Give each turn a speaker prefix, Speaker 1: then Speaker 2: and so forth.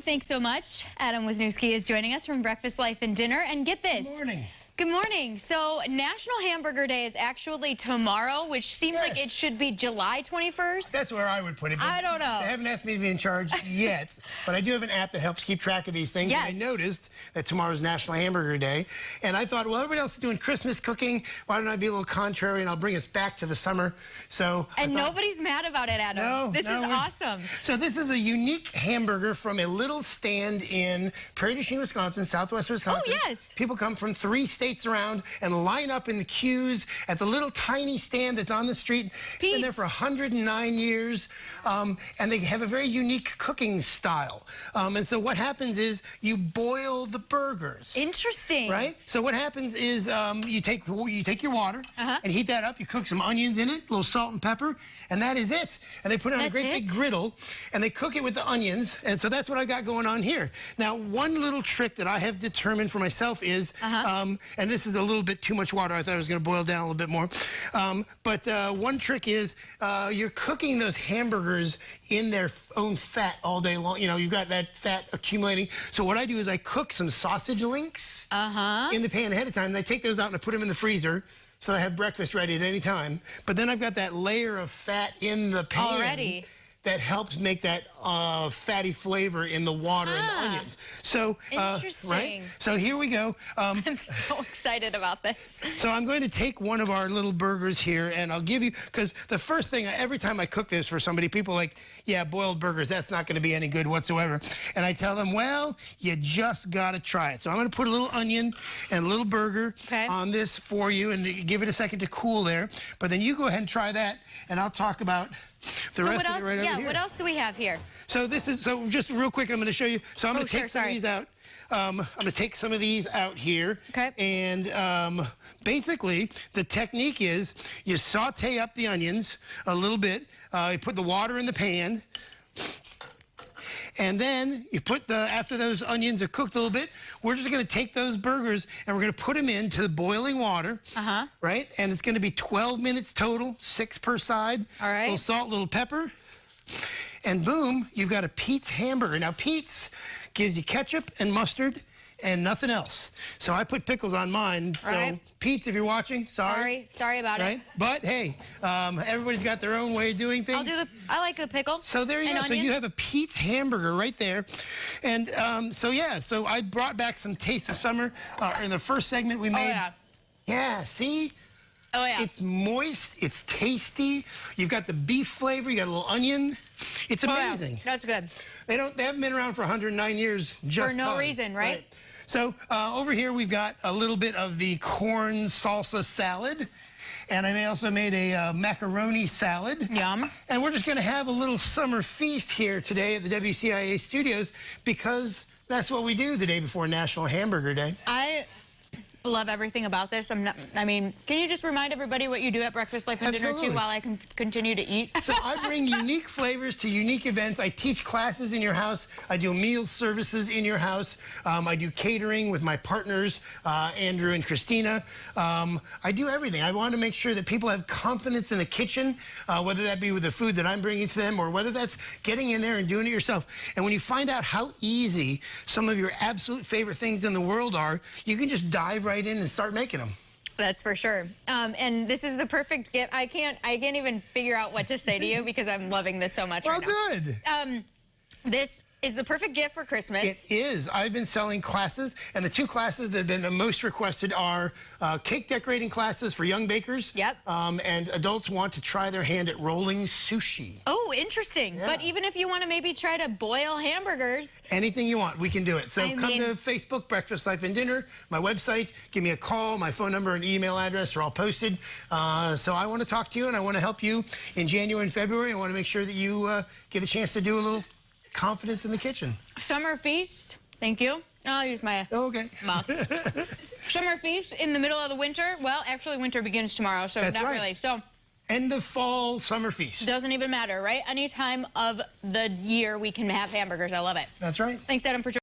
Speaker 1: Thanks so much. Adam Wisniewski is joining us from Breakfast, Life, and Dinner. And get this.
Speaker 2: Good morning.
Speaker 1: Good morning. So National Hamburger Day is actually tomorrow, which seems like it should be July 21st.
Speaker 2: That's where I would put it.
Speaker 1: I don't know.
Speaker 2: They haven't asked me to be in charge yet, but I do have an app that helps keep track of these things.
Speaker 1: Yes.
Speaker 2: And I noticed that tomorrow's National Hamburger Day, and I thought, well, everybody else is doing Christmas cooking. Why don't I be a little contrary, and I'll bring us back to the summer.
Speaker 1: And nobody's mad about it, Adam.
Speaker 2: No,
Speaker 1: this is awesome.
Speaker 2: So this is a unique hamburger from a little stand in Prairie du Chien, Wisconsin, southwest Wisconsin.
Speaker 1: Oh, yes.
Speaker 2: People come from 3 states around and line up in the queues at the little tiny stand that's on the street. It's been there for 109 years, and they have a very unique cooking style. And so what happens is you boil the burgers.
Speaker 1: Interesting.
Speaker 2: Right? So what happens is you take your water and heat that up. You cook some onions in it, a little salt and pepper, and that is it. And they put it on a great big griddle, and they cook it with the onions. And so that's what I got going on here. Now, one little trick that I have determined for myself is, and this is a little bit too much water. I thought it was going to boil down a little bit more. But one trick is you're cooking those hamburgers in their own fat all day long. You know, you've got that fat accumulating. So what I do is I cook some sausage links in the pan ahead of time. And I take those out and I put them in the freezer so I have breakfast ready at any time. But then I've got that layer of fat in the pan already that helps make that fatty flavor in the water and the onions. So,
Speaker 1: interesting.
Speaker 2: Right? So here we go.
Speaker 1: I'm so excited about this.
Speaker 2: So I'm going to take one of our little burgers here, and I'll give you, because the first thing, every time I cook this for somebody, people are like, yeah, boiled burgers, that's not going to be any good whatsoever. And I tell them, well, you just got to try it. So I'm going to put a little onion and a little burger on this for you, and give it a second to cool there. But then you go ahead and try that, and I'll talk about the rest of it right over here.
Speaker 1: What else do we have here?
Speaker 2: So this is, so just real quick, I'm going to show you. So I'm going to take some of these out. I'm going to take some of these out here. Okay. And basically, the technique is you saute up the onions a little bit. You put the water in the pan. And then you put after those onions are cooked a little bit, we're just going to take those burgers and we're going to put them into the boiling water. Right? And it's going to be 12 minutes total, 6 per side. All right. A little salt, a little pepper. And boom, you've got a Pete's hamburger. Now, Pete's gives you ketchup and mustard and nothing else. So I put pickles on mine. So Pete's, if you're watching, sorry about it. But hey, everybody's got their own way of doing things.
Speaker 1: I like the pickle.
Speaker 2: So there you go. So you have a Pete's hamburger right there. And so yeah, so I brought back some Taste of Summer in the first segment we made. Yeah, see? Oh, yeah. It's moist. It's tasty. You've got the beef flavor. You got a little onion. It's amazing.
Speaker 1: Yeah. That's good.
Speaker 2: They haven't been around for 109 years just
Speaker 1: for no reason, right?
Speaker 2: So over here we've got a little bit of the corn salsa salad. And I also made a macaroni salad. Yum. And we're just going to have a little summer feast here today at the WCIA studios because that's what we do the day before National Hamburger Day. I love everything about this. I mean, can you just remind everybody what you do at Breakfast, Life, and Dinner, too, while I can continue to eat? So I bring unique flavors to unique events. I teach classes in your house. I do meal services in your house. I do catering with my partners, Andrew and Christina. I do everything. I want to make sure that people have confidence in the kitchen, whether that be with the food that I'm bringing to them or whether that's getting in there and doing it yourself. And when you find out how easy some of your absolute favorite things in the world are, you can just dive right in and start making them. That's for sure. And this is the perfect gift. I can't even figure out what to say to you because I'm loving this so much right now. Well, good. This is the perfect gift for Christmas. It is. I've been selling classes, and the 2 classes that have been the most requested are cake decorating classes for young bakers. Yep. And adults want to try their hand at rolling sushi. Oh, interesting. Yeah. But even if you want to maybe try to boil hamburgers. Anything you want, we can do it. So come to Facebook, Breakfast, Life, and Dinner, my website, give me a call, my phone number and email address are all posted. So I want to talk to you, and I want to help you in January and February. I want to make sure that you get a chance to do a little confidence in the kitchen. Summer feast. Thank you. I'll use my mouth. Summer feast in the middle of the winter. Well, actually, winter begins tomorrow, so not really. So, end of fall summer feast. Doesn't even matter, right? Any time of the year we can have hamburgers. I love it. That's right. Thanks, Adam, for joining.